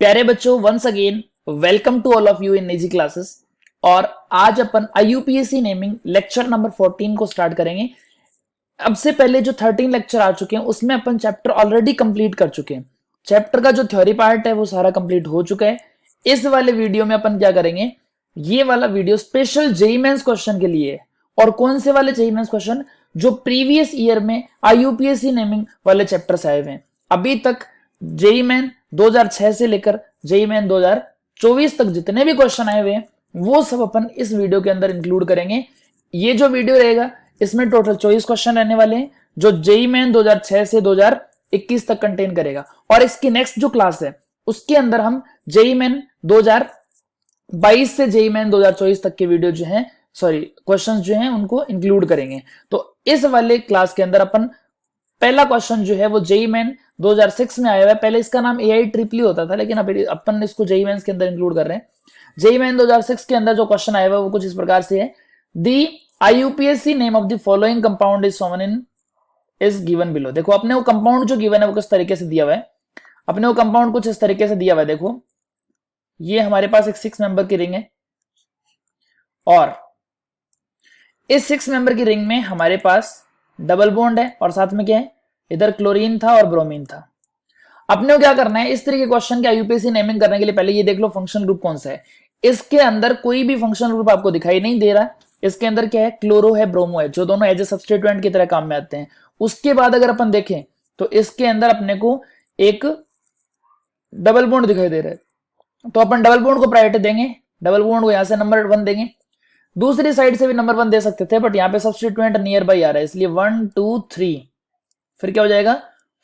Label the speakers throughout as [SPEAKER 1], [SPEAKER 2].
[SPEAKER 1] प्यारे बच्चों, once again welcome to all of you in निजी क्लासेस। और आज अपन आईयूपीएससी नेमिंग लेक्चर नंबर 14 को स्टार्ट करेंगे। अब से पहले जो 13 लेक्चर आ चुके हैं उसमें अपन चैप्टर ऑलरेडी कंप्लीट कर चुके हैं। चैप्टर का जो थ्योरी पार्ट है वो सारा कंप्लीट हो चुका है। इस वाले वीडियो में अपन क्या करेंगे, ये वाला video special JEE mains question के लिए है। और कौन से वाले जेईई मेंस क्वेश्चन? जो प्रीवियस ईयर में आईयूपीएससी नेमिंग वाले चैप्टर्स आए हुए हैं। अभी तक जेईई मेन 2006 से लेकर जेईई मेन 2024 तक जितने भी क्वेश्चन आए हुए हैं वो सब अपन इस वीडियो के अंदर इंक्लूड करेंगे। ये जो वीडियो रहेगा इसमें टोटल 24 क्वेश्चन रहने वाले हैं जो जेईई मेन 2006 से 2021 तक कंटेन करेगा। और इसकी नेक्स्ट जो क्लास है उसके अंदर हम जेईई मेन 2022 से जेईई मेन 2024 तक के वीडियो जो है क्वेश्चंस जो हैं उनको इंक्लूड करेंगे। तो इस वाले क्लास के अंदर अपन पहला क्वेश्चन जो है वो जेईई मेन 2006 में आया हुआ है। पहले इसका नाम AIEEE होता था, लेकिन अभी अपन इसको जेईई मेंस के अंदर इंक्लूड कर रहे हैं। जेईई मेन 2006 के अंदर जो क्वेश्चन आया हुआ है वो कुछ इस प्रकार से है। The IUPAC name of the following compound is shown in is given below. देखो अपने वो कंपाउंड जो गिवन है वो किस तरीके से दिया हुआ है। अपने वो कंपाउंड कुछ इस तरीके से दिया हुआ है। देखो ये हमारे पास एक 6 मेंबर की रिंग है और इस 6 मेंबर की रिंग में हमारे पास डबल बॉन्ड है और साथ में क्या है, इधर क्लोरीन था और ब्रोमीन था। अपने को क्या करना है, इस तरह के क्वेश्चन के आईयूपीएससी नेमिंग करने के लिए पहले ये देख लो फंक्शनल ग्रुप कौन सा है। इसके अंदर कोई भी फंक्शनल ग्रुप आपको दिखाई नहीं दे रहा। इसके अंदर क्या है, क्लोरो है, ब्रोमो है, जो दोनों एज ए सब्स्टिट्यूएंट की तरह काम में आते हैं। उसके बाद अगर अपन देखें तो इसके अंदर अपने को एक डबल बॉन्ड दिखाई दे रहा है, तो अपन डबल बॉन्ड को प्रायोरिटी देंगे। डबल बॉन्ड को यहां से नंबर 1 देंगे। दूसरी साइड से भी नंबर 1 दे सकते थे, बट यहाँ पे सब्स्टिट्यूएंट नियर बाई आ रहा है, इसलिए 1 2 3, फिर क्या हो जाएगा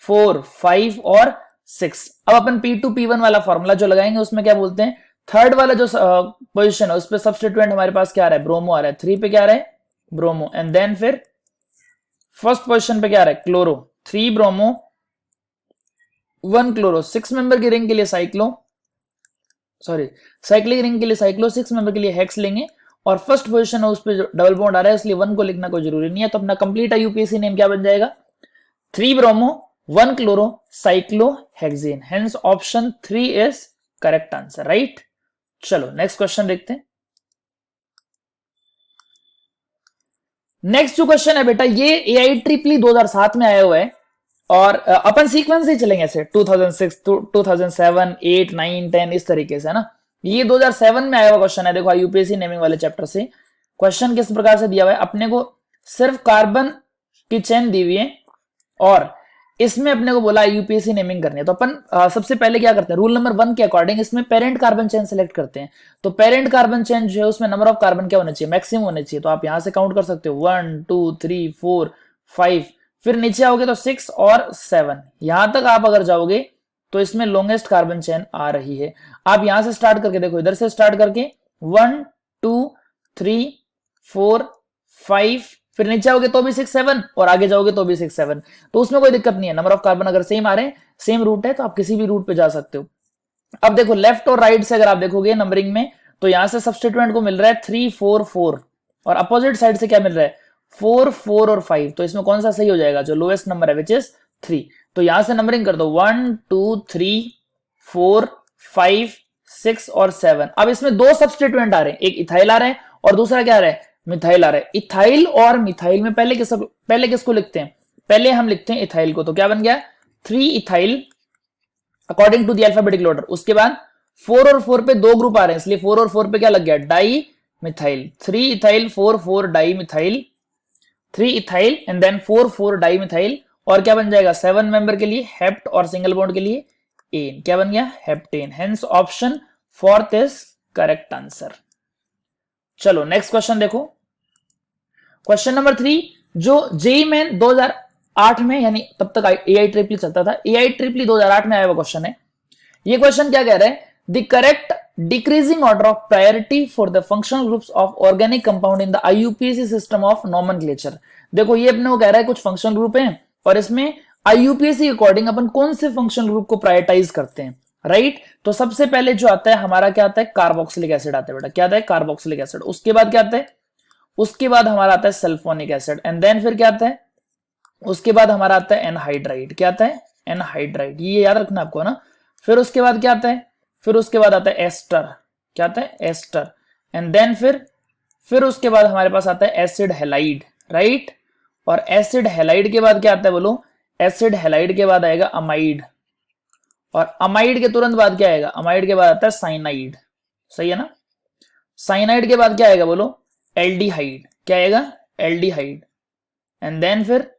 [SPEAKER 1] 4 5 और 6। अब अपन P2 P1 वाला फॉर्मूला जो लगाएंगे उसमें क्या बोलते हैं, थर्ड वाला जो पोजीशन है उस पे सब्स्टिट्यूएंट हमारे पास क्या आ रहा है, ब्रोमो आ रहा है। 3 पे क्या आ रहा है, ब्रोमो। एंड देन फिर फर्स्ट पोजीशन पे क्या आ रहा है, क्लोरो। 3 bromo 1 chloro. 6 मेंबर की रिंग के लिए साइक्लिक रिंग के लिए साइक्लो, 6 मेंबर के लिए हेक्स लेंगे। और फर्स्ट पोजीशन है उस पे जो डबल बॉन्ड आ रहा है इसलिए 1 को लिखना कोई जरूरी नहीं है। तो अपना कंप्लीट आईयूपीएससी नेम क्या बन जाएगा, 3 bromo 1 chloro cyclo hexane. Hence option 3 is correct answer, right. चलो नेक्स्ट क्वेश्चन देखते हैं। नेक्स्ट जो क्वेश्चन है बेटा ये AIEEE 2007 में आया हुआ है और अपन सीक्वेंस से चलेंगे ऐसे 2006 2007 8 9 10 इस तरीके से, है ना। ये 2007 में आया हुआ क्वेश्चन है। देखो आईयूपीएससी नेमिंग वाले चैप्टर से क्वेश्चन किस प्रकार से दिया हुआ है। अपने को सिर्फ कार्बन की चेन दी हुई है और इसमें अपने को बोला यूपीएससी नेमिंग करनी है। तो अपन सबसे पहले क्या करते हैं, रूल नंबर 1 के अकॉर्डिंग इसमें पेरेंट कार्बन चेन सेलेक्ट करते हैं। तो पेरेंट कार्बन चेन जो है उसमें नंबर ऑफ कार्बन क्या होना चाहिए, मैक्सिमम होने चाहिए। तो आप यहां से काउंट कर सकते हो 1 2 3 4 5, फिर नीचे आओगे तो 6 और 7। यहां तक आप अगर जाओगे तो इसमें लॉन्गेस्ट कार्बन चेन आ रही है। आप यहां से स्टार्ट करके देखो, इधर से स्टार्ट करके 1 2 3 4 5, फिर नीचे आओगे तो भी 6 7 और आगे जाओगे तो भी 6 7। तो उसमें कोई दिक्कत नहीं है, नंबर ऑफ कार्बन अगर सेम आ रहे हैं, सेम रूट है तो आप किसी भी रूट पे जा सकते हो। अब देखो लेफ्ट और राइट से अगर आप देखोगे नंबरिंग में तो यहां से सब्स्टिट्यूएंट को मिल रहा है 3 4 4 और अपोजिट साइड से क्या मिल रहा है 4 4 और 5। तो इसमें कौन सा सही हो जाएगा, जो लोएस्ट नंबर है विच इज 3। तो यहां से नंबरिंग कर दो 1 2 3 4 5 6 और 7। अब इसमें दो सब्स्टिट्यूएंट आ रहे हैं, एक इथाइल आ रहा है और दूसरा क्या आ रहा है, मिथाइल आ रहा है। इथाइल और मिथाइल में पहले किसको लिखते हैं, पहले हम लिखते हैं इथाइल को। तो क्या बन गया 3 ethyl according to the alphabetic order. उसके बाद 4 और 4 पे दो ग्रुप आ रहे हैं इसलिए 4 और 4 पे क्या लग गया, di methyl. 3 ethyl 4 4 di methyl, 3 ethyl and then 4 4 di methyl. और क्या बन जाएगा 7 मेंबर के लिए हेप्ट और सिंगल बॉन्ड के लिए एन, क्या बन गया heptane. Hence option 4 is correct answer. चलो नेक्स्ट क्वेश्चन देखो, क्वेश्चन नंबर 3 जो जेईई मेन 2008 में, यानी तब तक AIEEE चलता था, AIEEE 2008 में आया हुआ क्वेश्चन है। ये क्वेश्चन क्या कह रहा है, the correct decreasing order of priority for the functional groups of organic compound in the आईयूपीएससी system of nomenclature. देखो ये अपने को कह रहा है कुछ फंक्शनल ग्रुप हैं और इसमें आईयूपीएससी के अकॉर्डिंग अपन कौन से फंक्शनल ग्रुप को प्रायोरिटाइज करते हैं, राइट। तो सबसे पहले जो आता है हमारा क्या आता है, कार्बोक्सिलिक एसिड आता है बेटा। क्या आता है, कार्बोक्सिलिक एसिड। उसके बाद क्या आता है, उसके बाद हमारा आता है सल्फोनिक एसिड। एंड देन फिर क्या आता है, उसके बाद हमारा आता है एनहाइड्राइड। क्या आता है, एनहाइड्राइड, ये याद रखना आपको ना। फिर उसके बाद क्या आता है, फिर उसके बाद आता है एस्टर, क्या आता है एस्टर, एंड देन फिर उसके बाद हमारे पास आता है एसिड हेलाइड, राइट। और एसिड हेलाइड के बाद क्या आता है बोलो, एसिड हेलाइड के बाद आएगा अमाइड, और अमाइड के तुरंत बाद क्या आएगा, अमाइड के बाद आता है साइनाइड, सही है ना। साइनाइड के बाद क्या आएगा बोलो, एल्डिहाइड, क्या आएगा एल्डिहाइड, एंड देन फिर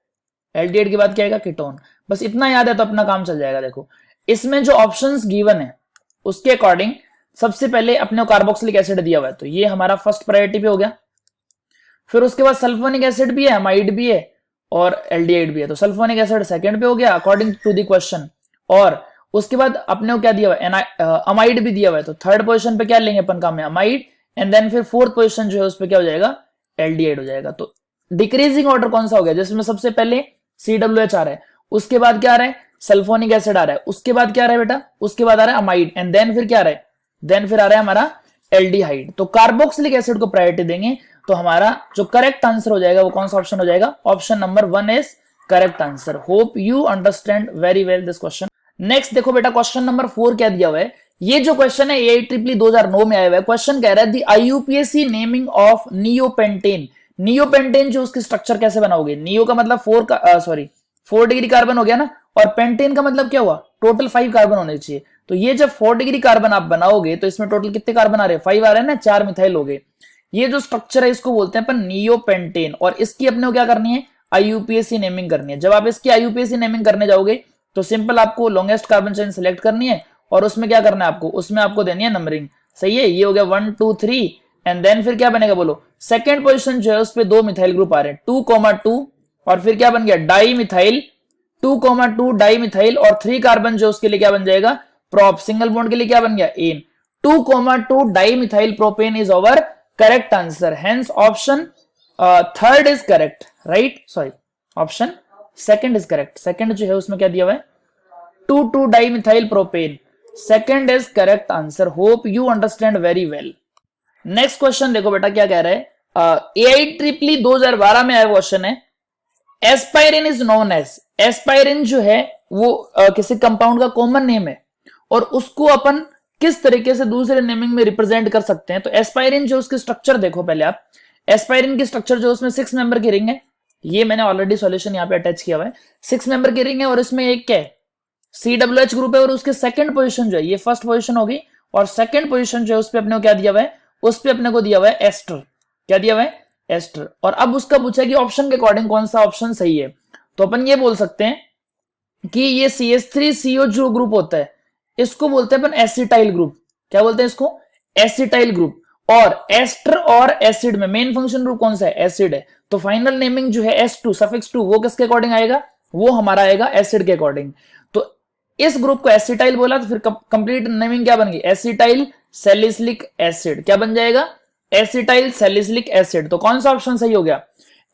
[SPEAKER 1] एल्डिहाइड के बाद क्या आएगा कीटोन। बस इतना याद है तो अपना काम चल जाएगा। देखो इसमें जो ऑप्शंस गिवन है उसके अकॉर्डिंग सबसे पहले अपने को कार्बोक्सिलिक एसिड दिया हुआ है, तो ये हमारा फर्स्ट प्रायोरिटी पे हो गया। फिर उसके बाद सल्फोनिक एसिड भी है, अमाइड भी है और एल्डिहाइड भी है, तो सल्फोनिक एसिड सेकंड पे हो गया अकॉर्डिंग टू द क्वेश्चन। और उसके बाद अपने को क्या दिया हुआ है, अमाइड भी दिया हुआ है, तो थर्ड पोजीशन पे क्या लेंगे अपन काम में अमाइड, एंड देन फिर फोर्थ पोजीशन जो है उस पे क्या हो जाएगा, एल्डिहाइड हो जाएगा। तो डिक्रीजिंग ऑर्डर कौन सा हो गया, जिसमें सबसे पहले COH आ रहा है, उसके बाद क्या आ रहा है सल्फोनिक एसिड आ रहा है, उसके बाद क्या आ रहा है बेटा, उसके बाद आ रहा है अमाइड, एंड देन फिर क्या आ रहा है, देन फिर आ रहा है हमारा एल्डिहाइड। तो कार्बोक्सिलिक एसिड को प्रायोरिटी देंगे, तो हमारा जो करेक्ट आंसर हो जाएगा वो कौन सा ऑप्शन हो जाएगा, option number 1 is correct answer. Hope you understand very well this question. Next देखो बेटा क्वेश्चन नंबर 4 क्या दिया हुआ है। ये जो क्वेश्चन है AIEEE 2009 में आया हुआ है। क्वेश्चन कह रहा है दी IUPAC naming of neopentane. Neopentane जो उसकी स्ट्रक्चर कैसे बनाओगे, नियो का मतलब 4 डिग्री कार्बन हो गया ना, और पेंटेन का मतलब क्या हुआ, टोटल 5 कार्बन होने चाहिए। तो ये जब 4 डिग्री कार्बन आप बनाओगे तो इसमें टोटल कितने कार्बन आ रहे हैं, 5 आ रहे हैं ना, 4 मिथाइल हो गए। ये जो स्ट्रक्चर है इसको बोलते हैं अपन नियोपेंटेन, और इसकी अपने को क्या करनी है, IUPAC नेमिंग करनी है। जब आप इसकी IUPAC नेमिंग करने जाओगे तो सिंपल आपको लॉन्गेस्ट कार्बन चेन सिलेक्ट करनी है, और उसमें क्या करना है आपको, उसमें आपको देनी है नंबरिंग, सही है। ये हो गया 1 2 3, एंड देन फिर क्या बनेगा बोलो, सेकंड पोजीशन जो है उस पे 2 मिथाइल ग्रुप आ रहे हैं 2,2, और फिर क्या बन गया डाई मिथाइल 2,2 डाई मिथाइल, और 3 कार्बन जो उसके लिए क्या बन जाएगा प्रोप, सिंगल बॉन्ड के लिए क्या बन गया ane. 2,2 di methyl propane is our correct answer, hence option third is correct, right, sorry option second is correct. Second जो है उसमें क्या दिया हुआ है 2,2 di methyl propane, second is correct answer. Hope you understand very well. Next question देखो बेटा क्या कह रहा है, AIEEE 2012 में आया क्वेश्चन है, एस्पाइरिन इज नोन एज, एस्पाइरिन जो है वो किसी कंपाउंड का कॉमन नेम है, और उसको अपन किस तरीके से दूसरे नेमिंग में रिप्रेजेंट कर सकते हैं। तो एस्पाइरिन जो उसकी स्ट्रक्चर देखो पहले आप, एस्पाइरिन की स्ट्रक्चर जो उसमें 6 मेंबर की रिंग है, ये मैंने ऑलरेडी सॉल्यूशन यहाँ पे अटैच किया हुआ है, 6 मेंबर की रिंग है, और इसमें एक क्या है COH ग्रुप है, और उसके सेकंड पोजीशन जो है ये फर्स्ट पोजीशन होगी, और सेकंड पोजीशन जो है उस पे अपने को क्या दिया हुआ है, उस पे अपने को दिया हुआ है एस्टर, क्या दिया हुआ है एस्टर। और अब उसका पूछा है कि ऑप्शन के अकॉर्डिंग कौन सा ऑप्शन सही है, तो अपन ये बोल सकते हैं कि ये CH3CO जो ग्रुप होता है इसको बोलते हैं अपन एसिटाइल ग्रुप, क्या बोलते हैं इसको एसिटाइल ग्रुप। और एस्टर और एसिड में मेन फंक्शन ग्रुप कौन सा है, एसिड है, तो फाइनल नेमिंग जो है S2 सफिक्स 2 वो किसके अकॉर्डिंग आएगा, वो हमारा आएगा एसिड के अकॉर्डिंग। तो इस ग्रुप को एसिटाइल बोला, तो फिर कंप्लीट नेमिंग क्या बन गई, एसिटाइल सैलिसिलिक एसिड, क्या बन जाएगा एसिटाइल सैलिसिलिक एसिड। तो कौन सा ऑप्शन सही हो गया,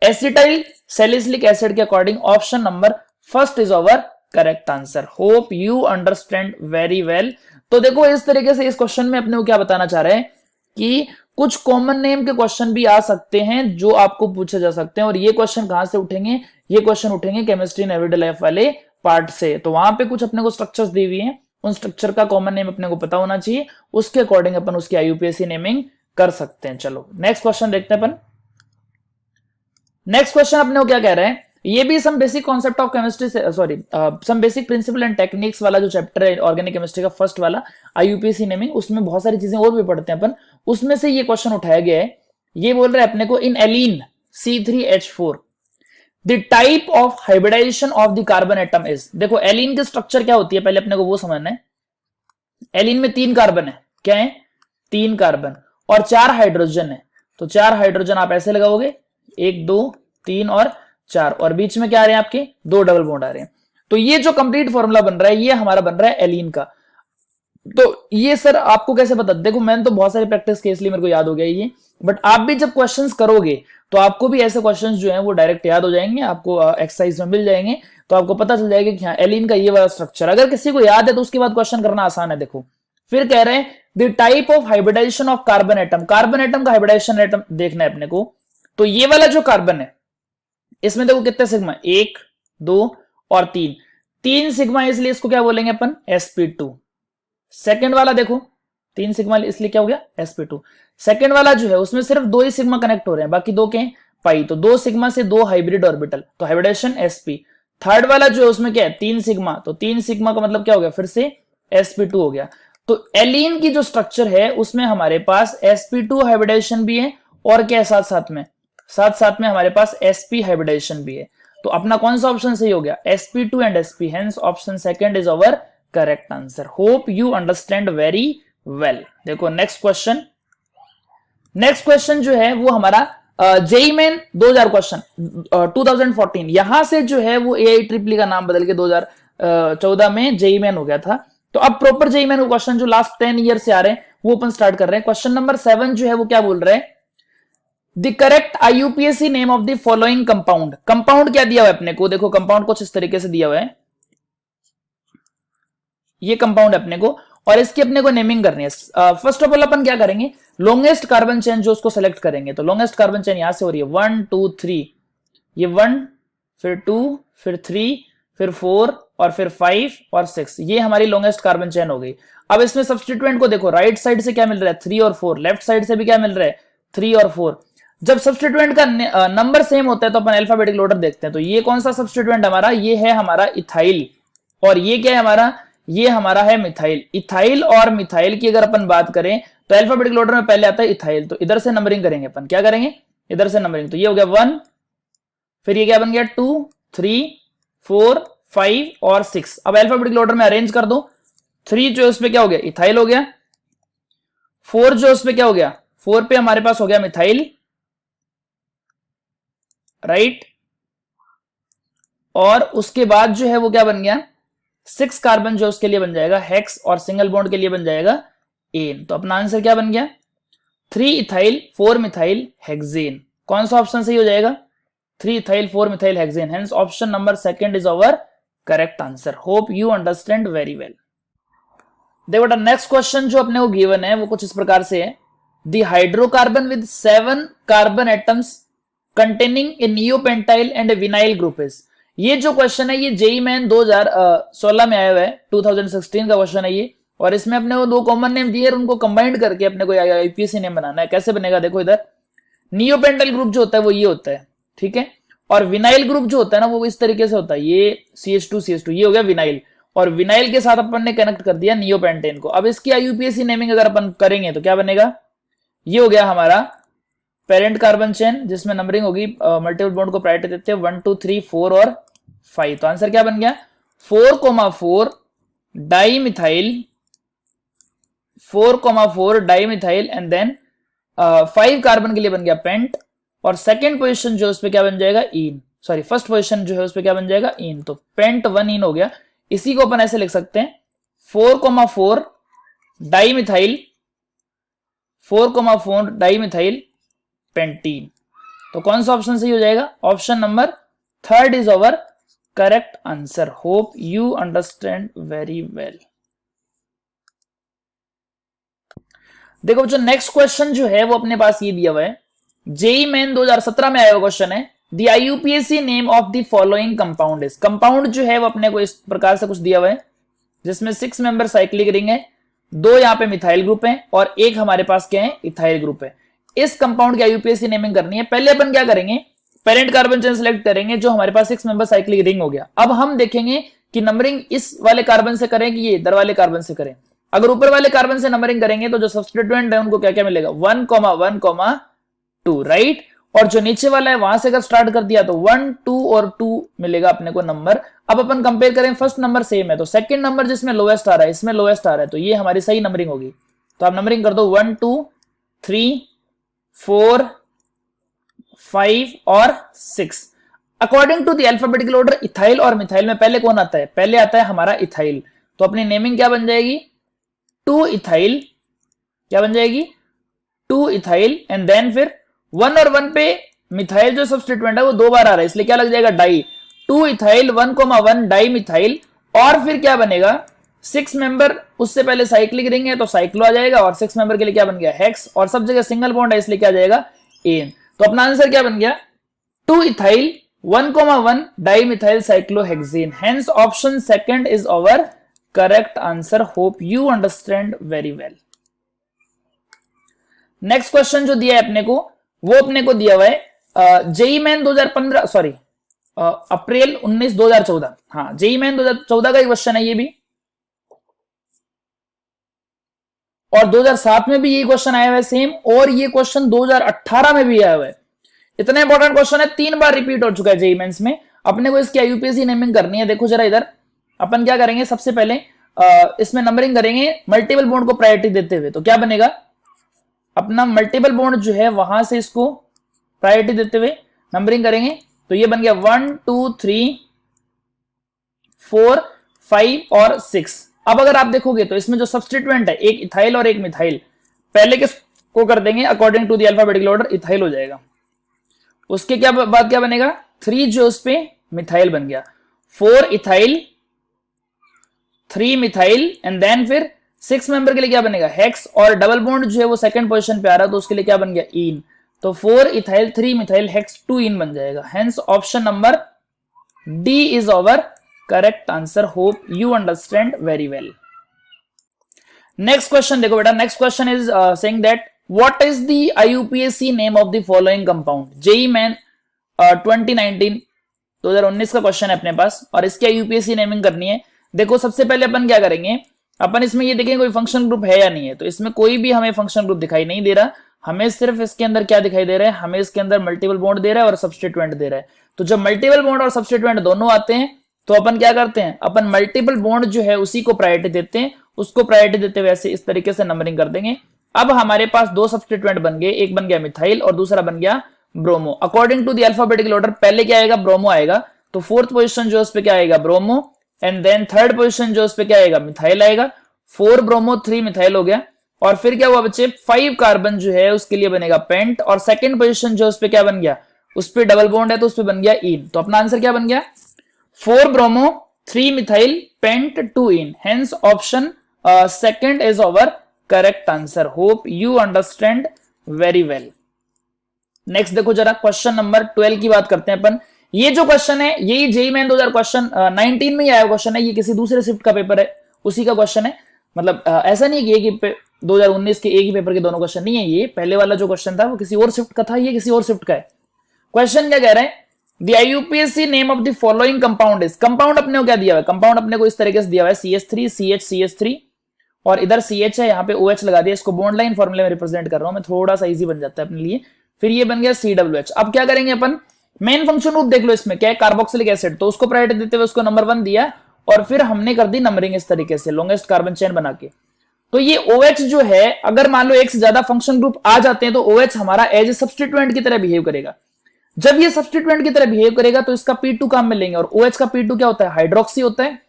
[SPEAKER 1] एसिटाइल सैलिसिलिक एसिड के according option number first is our correct answer. Hope you understand very well. तो देखो इस तरीके से इस क्वेश्चन में अपने को क्या बताना चाह रहे हैं कि कुछ कॉमन नेम के क्वेश्चन भी आ सकते हैं जो आपको पूछे जा सकते हैं, और ये क्वेश्चन कहां से उठेंगे, ये क्वेश्चन उठेंगे केमिस्ट्री इन एवरीडे लाइफ वाले पार्ट से। तो वहां पे कुछ अपने को स्ट्रक्चर्स दी हुई हैं, उन स्ट्रक्चर का कॉमन नेम अपने को पता होना चाहिए, उसके अकॉर्डिंग अपन उसकी IUPAC नेमिंग कर सकते हैं। चलो नेक्स्ट क्वेश्चन देखते हैं अपन। नेक्स्ट क्वेश्चन अपने को क्या कह रहे हैं, ये भी some basic concept of chemistry से, sorry some basic principle and techniques वाला जो चैप्टर है ऑर्गेनिक केमिस्ट्री का फर्स्ट वाला IUPAC नेमिंग, उसमें बहुत सारी चीजें और भी पढ़ते हैं अपन, उसमें से ये क्वेश्चन उठाया गया है। ये बोल रहे हैं अपने को in allene C3H4 the type of hybridization of the carbon atom is. देखो एलीन की स्ट्रक्चर क्या होती है पहले अपने को वो समझना है। एलीन में 3 कार्बन है, क्या है 3 कार्बन और 4 हाइड्रोजन है, तो 4 हाइड्रोजन आप ऐसे लगाओगे 1 2 3 और 4, और बीच में क्या आ रहे हैं आपके 2 डबल बॉन्ड आ रहे हैं। तो ये जो कंप्लीट फॉर्मूला बन रहा है ये हमारा बन रहा है एलीन का। तो ये सर आपको कैसे पता, देखो मैंने तो बहुत सारी प्रैक्टिस की इसलिए मेरे को याद हो गया ये, बट आप भी जब क्वेश्चंस करोगे तो आपको भी ऐसे क्वेश्चंस जो हैं वो डायरेक्ट याद हो जाएंगे, आपको एक्सरसाइज में मिल जाएंगे, तो आपको पता चल जाएगा कि हाँ एलीन का ये वाला स्ट्रक्चर। अगर किसी को याद है तो उसके बाद क्वेश्चन करना आसान है। देखो फिर कह रहे हैं the type of hybridization of carbon atom, carbon atom का हाइब्रिडाइजेशन एटम देखना है अपने को। तो ये वाला जो कार्बन है इसमें देखो कितने सिग्मा, 1 2 और 3 सिग्मा, इसलिए इसको क्या बोलेंगे अपन sp2, सेकंड वाला देखो 3 सिग्मा, इसलिए क्या हो गया sp2। सेकंड वाला जो है उसमें सिर्फ 2 ही सिग्मा कनेक्ट हो रहे हैं, बाकी 2 के पाई, तो 2 सिग्मा से 2 हाइब्रिड ऑर्बिटल, तो हाइब्रिडेशन sp। थर्ड वाला जो है उसमें क्या है 3 सिग्मा, तो 3 सिग्मा का मतलब क्या हो गया फिर से sp2 हो गया। तो एलीन की जो स्ट्रक्चर है उसमें हमारे पास sp2 हाइब्रिडेशन भी है, और क्या है साथ साथ में हमारे पास sp हाइब्रिडेशन भी है। तो अपना कौन सा ऑप्शन सही हो गया sp2 and sp, hence option second is our correct answer. Hope you understand very well. देखो नेक्स्ट क्वेश्चन जो है वो हमारा जेई मेन 2000 क्वेश्चन 2014, यहां से जो है वो एआई ट्रिपली का नाम बदल के 2014 में जेई मेन हो गया था। तो अब प्रॉपर जेई मेन क्वेश्चन जो लास्ट 10 ईयर से आ रहे हैं वो अपन स्टार्ट कर रहे हैं। क्वेश्चन नंबर 7 जो है वो क्या बोल रहे हैं, the correct IUPAC name of the following compound. Compound क्या दिया हुआ है अपने को, देखो कंपाउंड कुछ इस तरीके से दिया हुआ है, ये कंपाउंड है अपने को, और इसकी अपने को नेमिंग करनी है। फर्स्ट ऑफ ऑल अपन क्या करेंगे, लॉन्गेस्ट कार्बन चेन जो उसको सेलेक्ट करेंगे, तो लॉन्गेस्ट कार्बन चेन यहां से हो रही है 1 2 3, ये 1 फिर 2 फिर 3 फिर 4 और फिर 5 और 6, ये हमारी लॉन्गेस्ट कार्बन चेन हो गई। अब इसमें सब्स्टिट्यूएंट को देखो, राइट साइड से क्या मिल रहा है 3 और 4, लेफ्ट साइड से भी क्या मिल रहा है 3 और 4। जब सब्स्टिट्यूएंट का नंबर सेम होता है तो अपन अल्फाबेटिक ऑर्डर देखते हैं। तो ये कौन सा सब्स्टिट्यूएंट हमारा, ये है हमारा इथाइल, और ये क्या है हमारा, ये हमारा है मिथाइल। इथाइल और मिथाइल की अगर अपन बात करें तो अल्फाबेटिक ऑर्डर में पहले आता है इथाइल, तो इधर से नंबरिंग करेंगे अपन, क्या करेंगे इधर से नंबरिंग, तो ये हो गया 1, फिर ये क्या बन गया 2 3 4 5 और 6। अब अल्फाबेटिक ऑर्डर में अरेंज कर दो, 3 जो उसमें क्या हो गया इथाइल हो गया, 4 जो उसमें क्या हो गया 4 पे हमारे पास हो गया मिथाइल, राइट, और उसके बाद जो है वो क्या बन गया 6 कार्बन जो उसके लिए बन जाएगा हेक्स, और सिंगल बॉन्ड के लिए बन जाएगा एन। तो अपना आंसर क्या बन गया 3 इथाइल 4 मिथाइल हेक्सेन। कौन सा ऑप्शन सही हो जाएगा 3 ethyl 4 methyl hexane, hence option number second is our correct answer. Hope you understand very well. देखो नेक्स्ट क्वेश्चन जो अपने को गिवन है वो कुछ इस प्रकार से है, the hydrocarbon with 7 carbon atoms containing A neopentyl and A vinyl group is. ये जो क्वेश्चन है ये जेई मेन 2016 में आया हुआ है, 2016 का क्वेश्चन है ये, और इसमें अपने को 2 कॉमन नेम दिए और उनको कंबाइंड करके अपने को आईपीएसी नेम बनाना है। कैसे बनेगा देखो, इधर नियोपेंटाइल ग्रुप जो होता है वो ये होता है, ठीक है, और विनाइल ग्रुप जो होता है ना वो इस तरीके से होता है, ये CH2 ये हो गया विनाइल, और विनाइल के साथ अपन ने कनेक्ट कर दिया नियोपेंटेन को। अब इसकी आईयूपीएसी नेमिंग अगर अपन करेंगे तो क्या बनेगा, ये हो गया हमारा पेरेंट कार्बन चेन जिसमें नंबरिंग होगी, मल्टीपल बॉन्ड को प्रायोरिटी देते हैं 1 2 3 4 और 5। तो आंसर क्या बन गया 4,4 dimethyl 4,4 dimethyl and then 5 carbon के लिए बन गया पेंट, और सेकेंड पोजीशन जो उस पे क्या बन जाएगा इन, सॉरी फर्स्ट पोजीशन जो है उस पे क्या बन जाएगा इन, तो पेंट 1 इन हो गया। इसी को अपन ऐसे लिख सकते हैं 4,4 डाइमिथाइल 4,4 डाइमिथाइल पेंटीन। तो कौन सा ऑप्शन सही हो जाएगा, option number third is our correct answer. Hope you understand very well. देखो जो नेक्स्ट क्वेश्चन जो है वो अपने पास ये दिया हुआ है, जेई मेन 2017 में आया हुआ क्वेश्चन है, the IUPAC name of the following compound is. Compound जो है वो अपने को इस प्रकार से कुछ दिया हुआ है जिसमें 6 मेंबर साइक्लिक रिंग है, 2 यहाँ पे मिथाइल ग्रुप है और 1 हमारे पास क्या है इथाइल ग्रुप है। इस कंपाउंड की आईयूपीएसी नेमिंग करनी है। पहले अपन क्या करेंगे, पेरेंट कार्बन चेन सेलेक्ट करेंगे जो हमारे पास 6 मेंबर साइक्लिक रिंग हो गया। अब हम देखेंगे कि नंबरिंग इस वाले कार्बन से करें कि ये इधर वाले कार्बन से करें। अगर ऊपर वाले कार्बन से नंबरिंग करेंगे तो जो सब्स्टिट्यूएंट है उनको क्या क्या मिलेगा 1,1,2 राइट, और जो नीचे वाला है वहां से अगर स्टार्ट कर दिया तो 1 2 और 2 मिलेगा अपने को नंबर। अब अपन कंपेयर करें, फर्स्ट नंबर सेम है तो सेकंड नंबर जिसमें लोएस्ट आ रहा है इसमें लोएस्ट आ रहा है, तो ये हमारी सही नंबरिंग होगी। तो आप नंबरिंग कर दो 1 2 3 4 5 और 6 according to the alphabetical order. Ethyl और मिथाइल में पहले कौन आता है, पहले आता है हमारा इथाइल, तो अपनी नेमिंग क्या बन जाएगी 2 इथाइल, क्या बन जाएगी 2 इथाइल एंड देन फिर 1 और 1 पे मिथाइल जो सब्स्टिट्यूएंट है वो 2 बार आ रहा है इसलिए क्या लग जाएगा डाई, 2 इथाइल 1,1 डाई मिथाइल, और फिर क्या बनेगा 6 मेंबर उससे पहले साइक्लिक रिंग है तो साइक्लो आ जाएगा, और 6 मेंबर के लिए क्या बन गया हेक्स, और सब जगह सिंगल बॉन्ड है इसलिए क्या आ जाएगा एन। तो अपना आंसर क्या बन गया 2 ethyl 1,1 dimethyl cyclohexane, hence option second is our correct answer, hope you understand very well. Next question जो दिया है अपने को, वो अपने को दिया हुआ है जेई मैन 2015, सॉरी अप्रैल 19 2014, हाँ जेई मैन 2014 का ही क्वेश्चन है ये भी, और 2007 में भी ये क्वेश्चन आया हुआ है सेम, और ये क्वेश्चन 2018 में भी आया हुआ है। इतना इंपॉर्टेंट क्वेश्चन है, 3 बार रिपीट हो चुका है जेई मेंस में। अपने को इसकी यूपीएससी नेमिंग करनी है। देखो जरा इधर, अपन क्या करेंगे, सबसे पहले इसमें नंबरिंग करेंगे मल्टीपल बॉन्ड को प्रायोरिटी देते हुए। तो क्या बनेगा, अपना मल्टीपल बॉन्ड जो है वहां से इसको प्रायोरिटी देते हुए नंबरिंग करेंगे। तो ये बन गया 1 2 3 4 5 और 6। अब अगर आप देखोगे तो इसमें जो सब्स्टिट्यूएंट है, एक इथाइल और एक मिथाइल, पहले किसको कर देंगे according to the alphabetical order, ethyl हो जाएगा। उसके क्या बाद क्या बनेगा, 3 जो उस पे मिथाइल बन गया, 4 इथाइल 3 मिथाइल, एंड देन फिर 6 मेंबर के लिए क्या बनेगा, हेक्स, और डबल बॉन्ड जो है वो सेकंड पोजीशन पे आ रहा है तो उसके लिए क्या बन गया, इन। तो 4 इथाइल 3 मिथाइल हेक्स 2 इन बन जाएगा। Hence option number D is our correct answer, hope you understand very well. Next question देखो बेटा, next question is saying that what is the IUPAC name of the following compound. JEE main 2019 का question है अपने पास, और इसकी IUPAC naming करनी है। देखो सबसे पहले अपन क्या करेंगे, अपन इसमें ये देखेंगे कोई फंक्शन ग्रुप है या नहीं है। तो इसमें कोई भी हमें फंक्शन ग्रुप दिखाई नहीं दे रहा, हमें सिर्फ इसके अंदर क्या दिखाई दे रहा है, हमें इसके अंदर मल्टीपल बॉन्ड दे रहा है और सब्स्टिट्यूएंट दे रहा है। तो जब मल्टीपल बॉन्ड और सब्स्टिट्यूएंट दोनों आते हैं तो अपन क्या करते हैं, अपन मल्टीपल बॉन्ड जो है उसी को प्रायोरिटी देते हैं, उसको प्रायोरिटी देते हुए ऐसे इस तरीके से नंबरिंग कर देंगे। अब हमारे पास 2 सब्स्टिट्यूएंट बन गए, एक बन गया मिथाइल और दूसरा बन गया bromo. According to the alphabetical order पहले क्या आएगा, ब्रोमो आएगा। तो 4th पोजीशन जो उस पे क्या आएगा, bromo, and then 3rd position जो उस पे क्या आएगा, मिथाइल आएगा। 4 ब्रोमो 3 मिथाइल हो गया, और फिर क्या हुआ बच्चे, 5 कार्बन जो है उसके लिए बनेगा पेंट, और सेकंड पोजीशन जो उस पे क्या बन गया, उस पे डबल बॉन्ड है तो उस पे बन गया इन। तो अपना आंसर क्या बन गया, 4 bromo 3 methyl pent 2 ene. Hence option second is our correct answer, hope you understand very well. Next देखो जरा, क्वेश्चन नंबर 12 की बात करते हैं अपन। ये जो क्वेश्चन है यही जेई मैन 2019 में ही आया क्वेश्चन है, ये किसी दूसरे शिफ्ट का पेपर है उसी का क्वेश्चन है। मतलब ऐसा नहीं है कि 2019 के एक ही पेपर के दोनों क्वेश्चन नहीं है, ये पहले वाला जो क्वेश्चन था वो किसी और शिफ्ट का था, ये किसी और शिफ्ट का है। क्वेश्चन क्या कह रहे हैं, the IUPAC name of the following compound is. Compound अपने को क्या दिया हुआ है, कंपाउंड अपने को इस तरीके से दिया हुआ है CH3 CH CH3, और इधर CH है, यहाँ पे OH लगा दिया, इसको बॉन्ड लाइन फॉर्मूले में रिप्रेजेंट कर रहा हूं मैं, थोड़ा सा इजी बन जाता है अपने लिए। फिर ये बन गया CWH। अब क्या करेंगे अपन, मेन फंक्शन ग्रुप देख लो, इसमें क्या है, कार्बोक्सिलिक एसिड, तो उसको प्रायोरिटी देते हुए उसको नंबर 1 दिया, और फिर हमने कर दी नंबरिंग इस तरीके से लॉन्गेस्ट कार्बन चेन बना के। तो ये OH जो है, अगर मान लो एक से ज्यादा फंक्शन ग्रुप आ जाते हैं तो OH हमारा एज ए सब्स्टिट्यूएंट की तरह बिहेव करेगा। जब ये सब्स्टिट्यूएंट की तरह बिहेव करेगा तो इसका P2 काम में लेंगे, और OH का P2 क्या होता है, हाइड्रोक्सी होता है,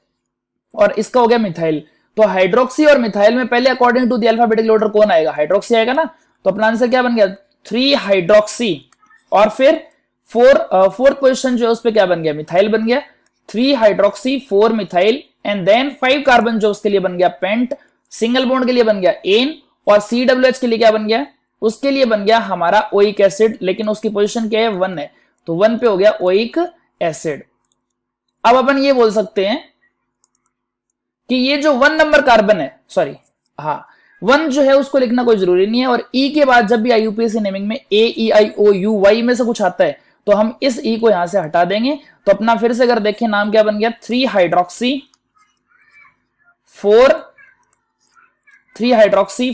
[SPEAKER 1] और इसका हो गया मिथाइल। तो हाइड्रोक्सी और मिथाइल में पहले according to the alphabetical order कौन आएगा, हाइड्रोक्सी आएगा ना। तो अपना आंसर क्या बन गया, 3 हाइड्रोक्सी, और फिर 4th पोजीशन जो है उस पे क्या बन गया, मिथाइल बन गया। 3 hydroxy 4 methyl, and then 5 carbon जो उसके लिए बन गया पेंट, सिंगल बॉन्ड के लिए बन गया एन, और CWH के लिए क्या बन गया, उसके लिए बन गया हमारा ओइक एसिड, लेकिन उसकी पोजीशन क्या है, 1 है, तो 1 पे हो गया ओइक एसिड। अब अपन ये बोल सकते हैं कि ये जो 1 नंबर कार्बन है, सॉरी हाँ 1 जो है उसको लिखना कोई जरूरी नहीं है, और ई के बाद जब भी आईयूपीएसी नेमिंग में AEIOU में से कुछ आता है तो हम इस ई को यहां से हटा देंगे। तो अपना फिर से अगर देखें नाम क्या बन गया, 3 hydroxy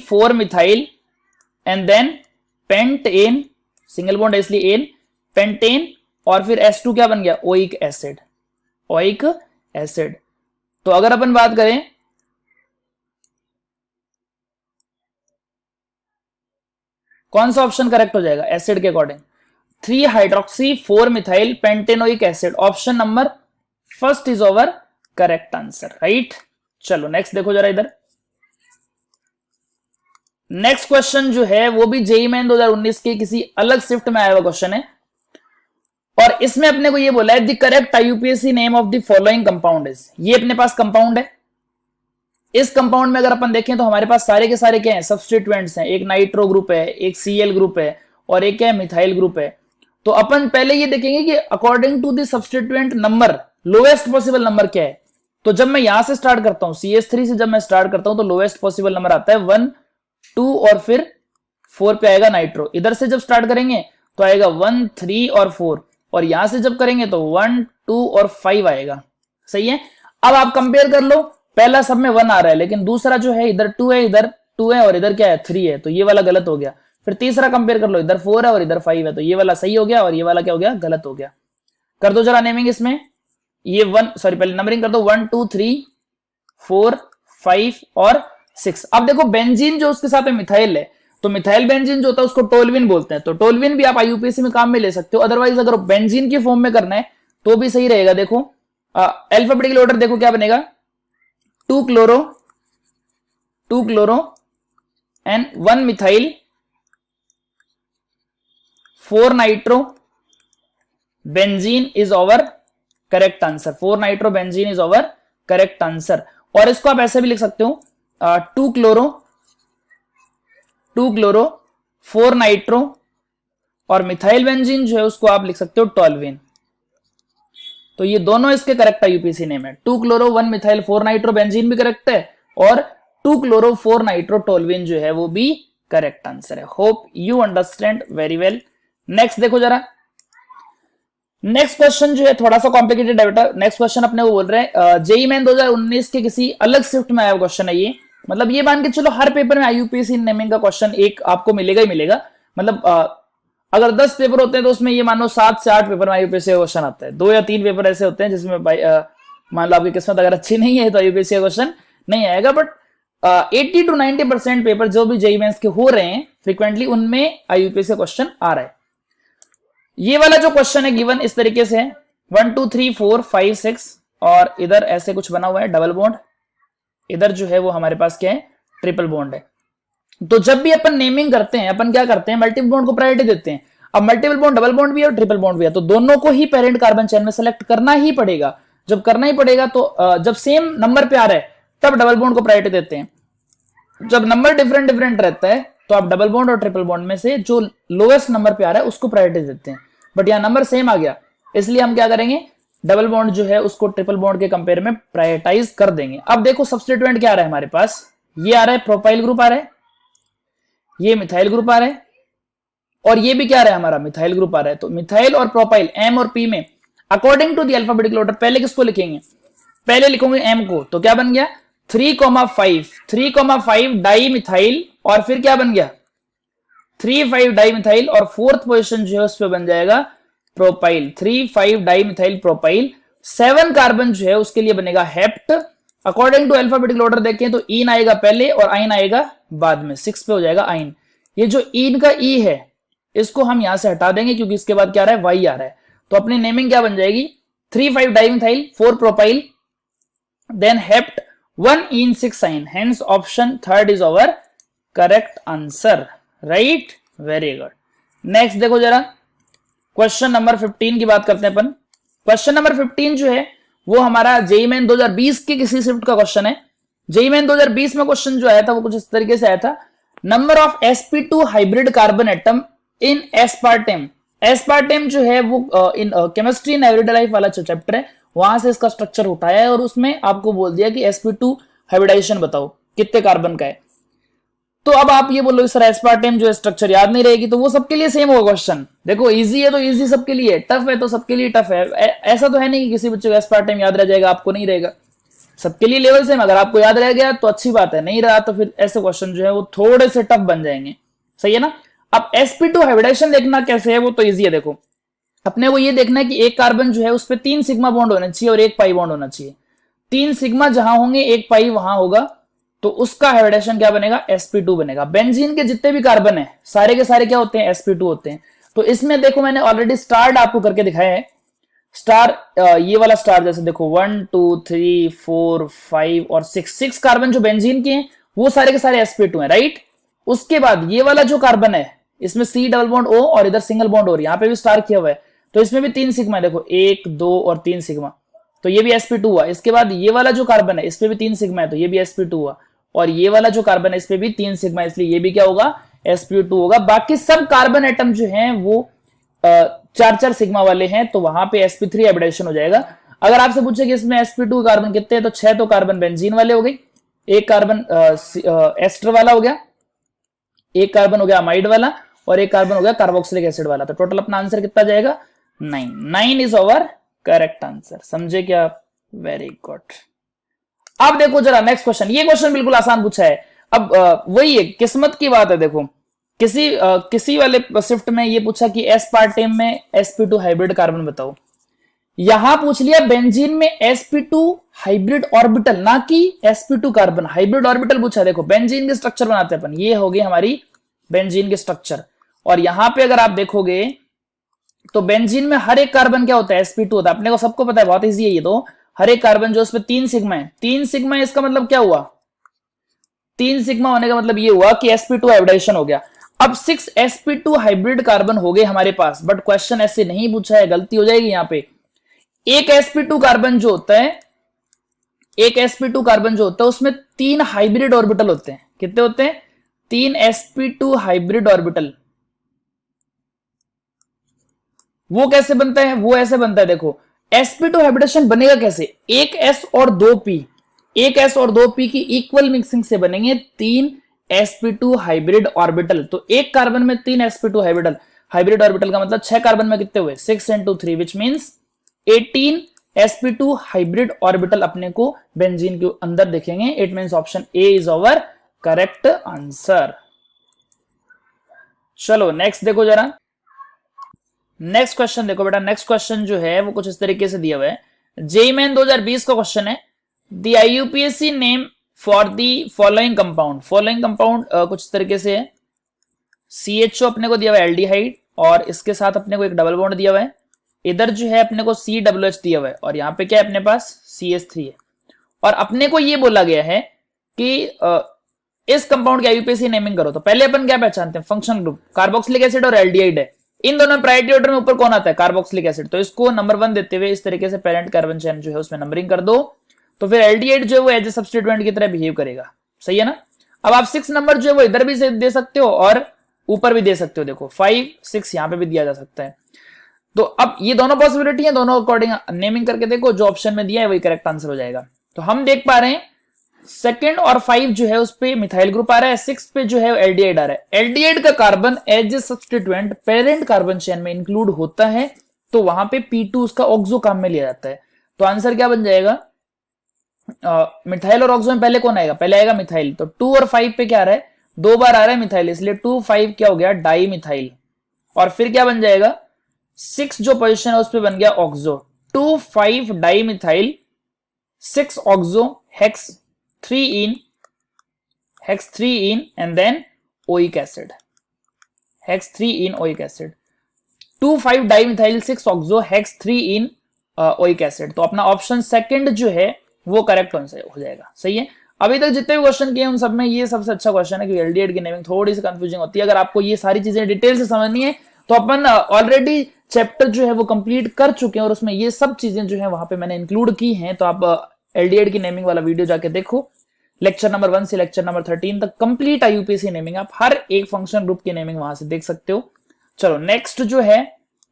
[SPEAKER 1] 4 methyl, and then pentane, single bond है इसलिए एन, पेंटेन, और फिर H2 क्या बन गया, ओइक एसिड, ओइक एसिड। तो अगर अपन बात करें कौन सा ऑप्शन करेक्ट हो जाएगा एसिड के according, 3 hydroxy 4 methyl pentanoic acid, option number first is over correct answer, right. चलो नेक्स्ट देखो जरा इधर, नेक्स्ट क्वेश्चन जो है वो भी जेई मैन 2019 के किसी अलग शिफ्ट में आया हुआ क्वेश्चन है, और इसमें अपने को ये बोला है the correct IUPAC name of the following compound is. ये अपने पास कंपाउंड है, इस कंपाउंड में अगर अपन देखें तो हमारे पास सारे के सारे क्या हैं, सब्स्टिट्यूएंट्स हैं, एक नाइट्रो ग्रुप है, एक Cl ग्रुप है, और एक क्या है, मिथाइल ग्रुप है। तो अपन पहले ये देखेंगे कि according to the substituent number lowest possible number क्या है। तो जब मैं यहां से स्टार्ट करता हूं, CH3 से जब मैं स्टार्ट करता हूं तो लोएस्ट पॉसिबल नंबर आता है 1, 2 और फिर 4 पे आएगा नाइट्रो। इधर से जब स्टार्ट करेंगे तो आएगा 1, 3 और 4, और यहां से जब करेंगे तो 1, 2 और 5 आएगा। सही है। अब आप कंपेयर कर लो, पहला सब में 1 आ रहा है, लेकिन दूसरा जो है इधर 2 है, इधर 2 है और इधर क्या है 3 है, तो ये वाला गलत हो गया। फिर तीसरा कंपेयर कर लो, इधर 4 है और इधर 5 है, तो ये वाला सही हो गया और ये वाला क्या हो गया, गलत हो गया। कर दो जरा नेमिंग इसमें, ये 1 सॉरी पहले नंबरिंग कर दो, 1, 2, 3, 4, 5 और 6। अब देखो बेंजीन जो उसके साथ में मिथाइल है, तो मिथाइल बेंजीन जो होता है उसको टोल्विन बोलते हैं, तो टोल्विन भी आप आईयूपीएसी में काम में ले सकते हो। अदरवाइज अगर बेंजीन की फॉर्म में करना है तो भी सही रहेगा। देखो अल्फाबेटिकल ऑर्डर देखो क्या बनेगा, 2 chloro and 1 methyl, 4 nitro benzene is over correct answer. 4 nitro benzene is over correct answer. और इसको आप ऐसे भी लिख सकते हो 2 क्लोरो 4 नाइट्रो और मिथाइल बेंजीन जो है उसको आप लिख सकते हो टोल्विन। तो ये दोनों इसके करेक्ट आईयूपीएसी नेम है। 2 क्लोरो 1 मिथाइल 4 नाइट्रो बेंजीन भी करेक्ट है और 2 क्लोरो 4 नाइट्रो टोल्विन जो है वो भी करेक्ट आंसर है। Hope you understand very well. Next देखो जरा, नेक्स्ट क्वेश्चन जो है थोड़ा सा कॉम्प्लिकेटेड है बेटा। नेक्स्ट क्वेश्चन अपने वो बोल रहे हैं जेईई मेन 2019 के किसी अलग शिफ्ट में आया क्वेश्चन है ये। मतलब ये मान के चलो हर पेपर में आईयूपीएसी नेमिंग का क्वेश्चन एक आपको मिलेगा ही मिलेगा। मतलब अगर 10 पेपर होते हैं तो उसमें ये मान लो 7 से 8 पेपर में आईयूपीएसी का क्वेश्चन आता है। 2 या 3 पेपर ऐसे होते हैं जिसमें मान लो आपकी किस्मत अगर अच्छी नहीं है तो आईयूपीएसी का क्वेश्चन नहीं आएगा। बट 80 to 90% पेपर जो भी जेईई मेंस के हो रहे हैं फ्रिक्वेंटली उनमें आईयूपीएसी का क्वेश्चन आ रहा है। ये वाला जो क्वेश्चन है गिवन इस तरीके से है 1, 2, 3, 4, 5, 6 और इधर ऐसे कुछ बना हुआ है डबल बॉन्ड, इधर जो है वो हमारे पास क्या है ट्रिपल बॉन्ड है। तो जब भी अपन नेमिंग करते हैं अपन क्या करते हैं, मल्टीपल बॉन्ड को प्रायोरिटी देते हैं। अब मल्टीपल बॉन्ड डबल बॉन्ड भी है और ट्रिपल बॉन्ड भी है, तो दोनों को ही पेरेंट कार्बन चेन में सेलेक्ट करना ही पड़ेगा। जब करना ही पड़ेगा तो जब सेम नंबर पे आ रहा है तब डबल बॉन्ड को प्रायोरिटी देते हैं। जब नंबर डिफरेंट डिफरेंट रहता है तो आप डबल बॉन्ड और ट्रिपल बॉन्ड में से जो लोएस्ट नंबर पे आ रहा है उसको प्रायोरिटी देते हैं। बट यहाँ नंबर सेम आ गया इसलिए हम क्या करेंगे, डबल बॉन्ड जो है उसको ट्रिपल बॉन्ड के कंपेयर में प्रायोरिटाइज कर देंगे। अब देखो सब्स्टिट्यूएंट क्या आ रहा है हमारे पास, ये आ रहा है प्रोपाइल ग्रुप आ रहा है, ये मिथाइल ग्रुप आ रहा है और ये भी क्या आ रहा है हमारा मिथाइल ग्रुप आ रहा है। तो मिथाइल और प्रोपाइल एम और पी में according to the alphabetical order पहले किसको लिखेंगे, पहले लिखोगे एम को, तो क्या बन गया 3,5 डाई मिथाइल और फिर क्या बन गया 3,5 डाई मिथाइल और फोर्थ पोजीशन जो है उस पर बन जाएगा propyl 3,5 dimethyl propyl. 7 carbon जो है उसके लिए बनेगा hept. According to alphabetical order देखें तो ईन आएगा पहले और आइन आएगा बाद में, 6 पे हो जाएगा आइन। ये जो ईन का ई है इसको हम यहां से हटा देंगे क्योंकि इसके बाद क्या आ रहा है वाई आ रहा है। तो अपनी नेमिंग क्या बन जाएगी 3,5 dimethyl 4 propyl then hept 1 ene 6 yne, hence option third is our correct answer. Right, very good. Next देखो जरा क्वेश्चन नंबर 15 की बात करते हैं अपन। क्वेश्चन नंबर 15 जो है वो हमारा जेईई मेन 2020 के किसी शिफ्ट का क्वेश्चन है। जेईई मेन 2020 में क्वेश्चन जो आया था वो कुछ इस तरीके से आया था, number of sp2 hybrid carbon atom in aspartame. Aspartame जो है वो in chemistry in everyday life वाला जो चैप्टर है वहां से इसका स्ट्रक्चर उठाया है और उसमें आपको बोल दिया कि sp2 हाइब्रिडाइजेशन बताओ कितने कार्बन का है। तो अब आप ये बोलो सर एस्पार्टेम जो है स्ट्रक्चर याद नहीं रहेगी, तो वो सबके लिए सेम होगा क्वेश्चन। देखो इजी है तो इजी सबके लिए, टफ है तो सबके लिए टफ है। ऐसा तो है नहीं कि किसी बच्चे को एस्पार्टेम याद रह जाएगा आपको नहीं रहेगा, सबके लिए लेवल सेम। अगर आपको याद रह गया तो अच्छी बात है, नहीं रहा तो फिर ऐसे क्वेश्चन जो है वो थोड़े से टफ बन जाएंगे। सही है ना। अब sp2 हाइब्रिडाइजेशन देखना कैसे है वो तो इजी है। देखो अपने को ये देखना है कि एक कार्बन जो है उस पर 3 सिग्मा बॉन्ड होना चाहिए और 1 पाई बॉन्ड होना चाहिए। 3 सिग्मा जहां होंगे 1 पाई वहां होगा, तो उसका हाइब्रिडाइजेशन क्या बनेगा sp2 बनेगा। बेंजीन के जितने भी कार्बन है सारे के सारे क्या होते हैं sp2 होते हैं। तो इसमें देखो मैंने ऑलरेडी स्टार आपको करके दिखाया है। स्टार ये वाला स्टार जैसे देखो 1, 2, 3, 4, 5 और 6 कार्बन जो बेंजीन के हैं वो सारे के सारे sp2 हैं। राइट, उसके बाद ये वाला जो कार्बन है इसमें C डबल बॉन्ड O और इधर सिंगल बॉन्ड O, यहाँ पे भी स्टार किया हुआ है तो इसमें भी 3 सिग्मा देखो 1, 2 और 3 सिग्मा, तो ये भी sp2 हुआ। इसके बाद ये वाला जो कार्बन है इस पे भी 3 सिग्मा है तो ये भी sp2 हुआ और ये वाला जो कार्बन है इस पे भी 3 सिग्मा, इसलिए ये भी क्या होगा sp2 होगा। बाकी सब कार्बन एटम जो हैं वो 4-4 सिग्मा वाले हैं तो वहां पे sp3 हाइब्रिडाइजेशन हो जाएगा। अगर आपसे पूछे कि इसमें sp2 कार्बन कितने हैं, तो 6 तो कार्बन बेंजीन वाले हो गए, एक कार्बन एस्टर वाला हो गया, एक कार्बन हो गया अमाइड वाला, और एक कार्बन हो गया कार्बोक्सिलिक एसिड वाला। तो टोटल अपना आंसर कितना जाएगा? 9। 9 इज अवर करेक्ट आंसर। समझे क्या? Very good. अब देखो जरा नेक्स्ट क्वेश्चन, ये क्वेश्चन बिल्कुल आसान पूछा है। अब वही है, किस्मत की बात है। देखो किसी वाले शिफ्ट में ये पूछा कि एस्पार्टेम में sp2 हाइब्रिड कार्बन बताओ। यहां पूछ लिया बेंजीन में sp2 हाइब्रिड ऑर्बिटल, ना कि sp2 कार्बन, हाइब्रिड ऑर्बिटल पूछा। देखो बेंजीन के स्ट्रक्चर बनाते हैं अपन, ये हो गई हमारी बेंजीन के स्ट्रक्चर। और यहां पे अगर आप देखोगे तो बेंजीन में हर एक कार्बन क्या होता है? sp2 होता है। अपने को सबको पता है, बहुत इजी है ये तो। हर एक कार्बन जो उसमें 3 सिग्मा है, 3 सिग्मा है, इसका मतलब क्या हुआ? 3 सिग्मा होने का मतलब ये हुआ कि sp2 हाइब्रिडेशन हो गया। अब 6 sp2 हाइब्रिड कार्बन हो गए हमारे पास, बट क्वेश्चन ऐसे नहीं पूछा है, गलती हो जाएगी यहां पे। एक sp2 कार्बन जो होता है, एक sp2 कार्बन जो होता है उसमें 3 हाइब्रिड ऑर्बिटल होते हैं। कितने होते हैं? 3 sp2 हाइब्रिड ऑर्बिटल। वो कैसे बनता है? वो ऐसे बनता है, देखो sp2 हाइब्रिडेशन बनेगा कैसे? एक s और 2p, एक s और 2p की इक्वल मिक्सिंग से बनेंगे 3 sp2 हाइब्रिड ऑर्बिटल। तो एक कार्बन में 3 sp2 हाइब्रिड ऑर्बिटल का मतलब 6 कार्बन में कितने हुए? 6 into 3 which means 18 sp2 hybrid orbital अपने को बेंजीन के अंदर दिखेंगे। It means option A is our correct answer. चलो नेक्स्ट देखो जरा, नेक्स्ट क्वेश्चन देखो बेटा। नेक्स्ट क्वेश्चन जो है वो कुछ इस तरीके से दिया हुआ है। जेईई मेन 2020 का क्वेश्चन है। The IUPAC name for the following compound, following compound कुछ इस तरीके से है। CHO अपने को दिया हुआ है एल्डिहाइड, और इसके साथ अपने को एक डबल बॉन्ड दिया हुआ है। इधर जो है अपने को COOH दिया हुआ है, और यहाँ पे क्या है अपने पास? CH3 है। और अपने को ये बोला गया है कि इस कंपाउंड की आईयूपीएसी नेमिंग करो। तो पहले अपन क्या पहचानते हैं? फंक्शनल ग्रुप, कार्बोक्सिलिक एसिड और एल्डिहाइड है। इन दोनों प्रायोरिटी ऑर्डर में ऊपर कौन आता है? Carboxylic acid. तो इसको नंबर 1 देते हुए इस तरीके से पेरेंट कार्बन चेन जो है उसमें नंबरिंग कर दो। तो फिर एल्डिहाइड जो है वो एज ए सब्स्टिट्यूएंट की तरह बिहेव करेगा। सही है ना? अब आप 6 नंबर जो है वो इधर भी दे सकते हो और ऊपर भी दे सकते हो। देखो 5 6 यहां पे भी दिया जा सकता है। तो अब ये दोनों पॉसिबिलिटी है, दोनों अकॉर्डिंग नेमिंग करके देखो, जो ऑप्शन में दिया है वही करेक्ट आंसर हो जाएगा। तो हम देख पा रहे हैं 2 और 5 जो है उस पे मिथाइल ग्रुप आ रहा है, 6 पे जो है एल्डिहाइड आ रहा है। एल्डिहाइड का carbon as a substituent parent carbon chain में इंक्लूड होता है, तो वहां पे P2 उसका ऑक्सो काम में लिया जाता है। तो आंसर क्या बन जाएगा? मिथाइल और ऑक्सो में पहले कौन आएगा? पहले आएगा मिथाइल। तो 2 और 5 पे क्या आ रहा है? 2 बार आ रहा है मिथाइल, इसलिए 2 5 क्या हो गया? Di methyl. और फिर क्या बन जाएगा? 6 जो पोजीशन है उस पे बन गया oxo. 2 5 dimethyl, 6 oxo, hex 3 ene and then oic acid, hex 3 ene oic acid. 2 5 dimethyl, 6 oxo, hex 3 ene oic acid. तो अपना ऑप्शन सेकंड जो है वो करेक्ट आंसर हो जाएगा। सही है? अभी तक जितने भी क्वेश्चन किए उन सब में ये सबसे अच्छा क्वेश्चन है, क्योंकि एल्डिहाइड की नेमिंग थोड़ी सी कंफ्यूजिंग होती है। अगर आपको ये सारी चीजें डिटेल से समझनी है तो अपन ऑलरेडी चैप्टर जो है वो कंप्लीट कर चुके हैं, और उसमें ये सब चीजें जो है वहां पे मैंने इंक्लूड की हैं। तो आप एल्डिहाइड की नेमिंग वाला वीडियो जाके देखो। लेक्चर नंबर 1 से लेक्चर नंबर 13 तक कंप्लीट आईयूपीएसी नेमिंग, आप हर एक फंक्शन ग्रुप की नेमिंग वहां से देख सकते हो। चलो नेक्स्ट जो है